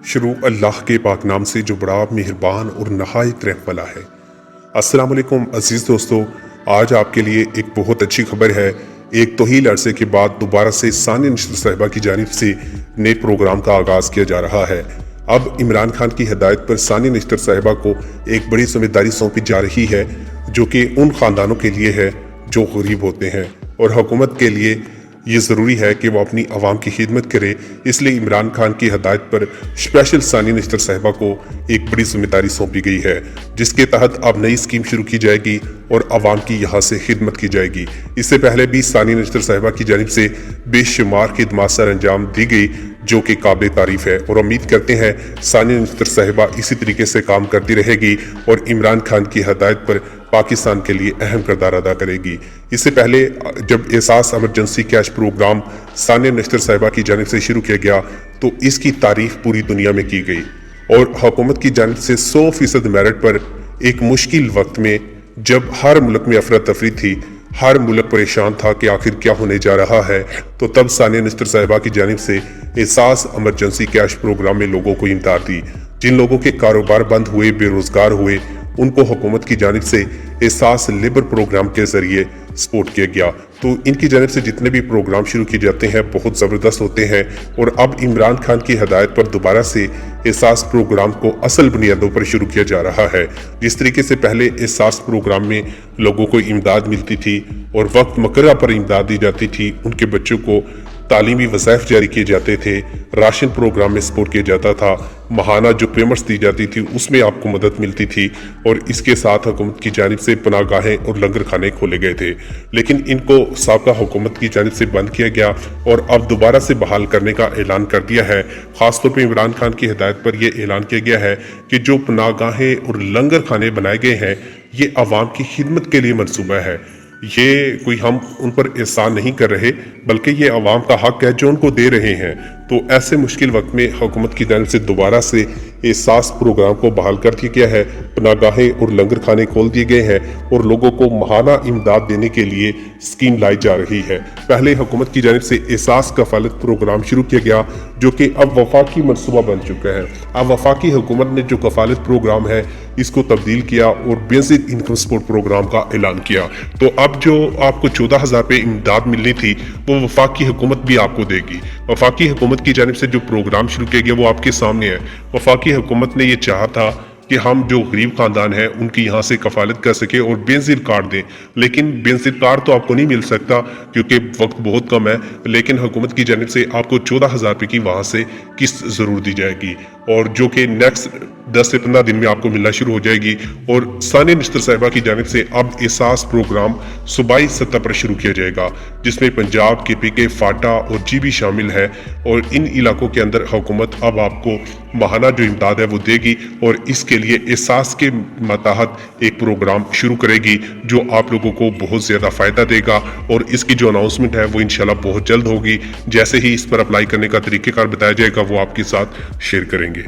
شروع اللہ کے پاک نام سے جو بڑا مہربان اور نہایت رحم والا ہے۔ السلام علیکم عزیز دوستو، آج آپ کے لیے ایک بہت اچھی خبر ہے۔ ایک طویل عرصے کے بعد دوبارہ سے ثانیہ نشتر صاحبہ کی جانب سے نئے پروگرام کا آغاز کیا جا رہا ہے۔ اب عمران خان کی ہدایت پر ثانیہ نشتر صاحبہ کو ایک بڑی ذمہ داری سونپی جا رہی ہے، جو کہ ان خاندانوں کے لیے ہے جو غریب ہوتے ہیں، اور حکومت کے لیے یہ ضروری ہے کہ وہ اپنی عوام کی خدمت کرے۔ اس لیے عمران خان کی ہدایت پر اسپیشل ثانیہ نشتر صاحبہ کو ایک بڑی ذمہ داری سونپی گئی ہے، جس کے تحت اب نئی اسکیم شروع کی جائے گی اور عوام کی یہاں سے خدمت کی جائے گی۔ اس سے پہلے بھی ثانیہ نشتر صاحبہ کی جانب سے بے شمار خدمات سر انجام دی گئی، جو کہ قابل تعریف ہے، اور امید کرتے ہیں ثانیہ نشتر صاحبہ اسی طریقے سے کام کرتی رہے گی اور عمران خان کی ہدایت پر پاکستان کے لیے اہم کردار ادا کرے گی۔ اس سے پہلے جب احساس ایمرجنسی کیش پروگرام ثانیہ نشتر صاحبہ کی جانب سے شروع کیا گیا تو اس کی تعریف پوری دنیا میں کی گئی، اور حکومت کی جانب سے 100% میرٹ پر ایک مشکل وقت میں، جب ہر ملک میں افراتفری تھی، ہر ملک پریشان تھا کہ آخر کیا ہونے جا رہا ہے، تو تب ثانیہ نشتر صاحبہ کی جانب سے احساس ایمرجنسی کیش پروگرام میں لوگوں کو امداد دی۔ جن لوگوں کے کاروبار بند ہوئے، بے روزگار ہوئے، ان کو حکومت کی جانب سے احساس لیبر پروگرام کے ذریعے سپورٹ کیا گیا۔ تو ان کی جانب سے جتنے بھی پروگرام شروع کیے جاتے ہیں بہت زبردست ہوتے ہیں، اور اب عمران خان کی ہدایت پر دوبارہ سے احساس پروگرام کو اصل بنیادوں پر شروع کیا جا رہا ہے۔ جس طریقے سے پہلے احساس پروگرام میں لوگوں کو امداد ملتی تھی اور وقت مقررہ پر امداد دی جاتی تھی، ان کے بچوں کو تعلیمی وظائف جاری کیے جاتے تھے، راشن پروگرام میں سپورٹ کیا جاتا تھا، ماہانہ جو پیمنٹس دی جاتی تھی اس میں آپ کو مدد ملتی تھی، اور اس کے ساتھ حکومت کی جانب سے پناہ گاہیں اور لنگر خانے کھولے گئے تھے، لیکن ان کو سابقہ حکومت کی جانب سے بند کیا گیا اور اب دوبارہ سے بحال کرنے کا اعلان کر دیا ہے۔ خاص طور پہ عمران خان کی ہدایت پر یہ اعلان کیا گیا ہے کہ جو پناہ گاہیں اور لنگر خانے بنائے گئے ہیں یہ عوام کی خدمت کے لیے منصوبہ ہے۔ یہ کوئی ہم ان پر احسان نہیں کر رہے، بلکہ یہ عوام کا حق ہے جو ان کو دے رہے ہیں۔ تو ایسے مشکل وقت میں حکومت کی جانب سے دوبارہ سے احساس پروگرام کو بحال کر دیا گیا ہے، پناہ گاہیں اور لنگر خانے کھول دیے گئے ہیں، اور لوگوں کو ماہانہ امداد دینے کے لیے اسکیم لائی جا رہی ہے۔ پہلے حکومت کی جانب سے احساس کفالت پروگرام شروع کیا گیا، جو کہ اب وفاقی منصوبہ بن چکا ہے۔ اب وفاقی حکومت نے جو کفالت پروگرام ہے اس کو تبدیل کیا اور بیسک انکم سپورٹ پروگرام کا اعلان کیا۔ تو اب جو آپ کو 14,000 روپے امداد ملنی تھی وہ وفاقی حکومت بھی آپ کو دے گی۔ وفاقی حکومت کی جانب سے جو پروگرام شروع کیا گیا وہ آپ کے سامنے ہے۔ وفاقی حکومت نے یہ چاہا تھا کہ ہم جو غریب خاندان ہیں ان کی یہاں سے کفالت کر سکے اور بینظیر کارڈ دیں، لیکن بینظیر کارڈ تو آپ کو نہیں مل سکتا کیونکہ وقت بہت کم ہے، لیکن حکومت کی جانب سے آپ کو 14,000 روپے کی وہاں سے قسط ضرور دی جائے گی، اور جو کہ نیکسٹ 10 سے 15 دن میں آپ کو ملنا شروع ہو جائے گی۔ اور ثانیہ نشتر صاحبہ کی جانب سے اب احساس پروگرام صوبائی سطح پر شروع کیا جائے گا، جس میں پنجاب، KPK، فاٹا اور GB شامل ہے، اور ان علاقوں کے اندر حکومت اب آپ کو ماہانہ جو امداد ہے وہ دے گی، اور اس کے لیے احساس کے ماتحت ایک پروگرام شروع کرے گی جو آپ لوگوں کو بہت زیادہ فائدہ دے گا، اور اس کی جو اناؤنسمنٹ ہے وہ انشاءاللہ بہت جلد ہوگی۔ جیسے ہی اس پر اپلائی کرنے کا طریقہ کار بتایا جائے گا وہ آپ کے ساتھ شیئر کریں گے۔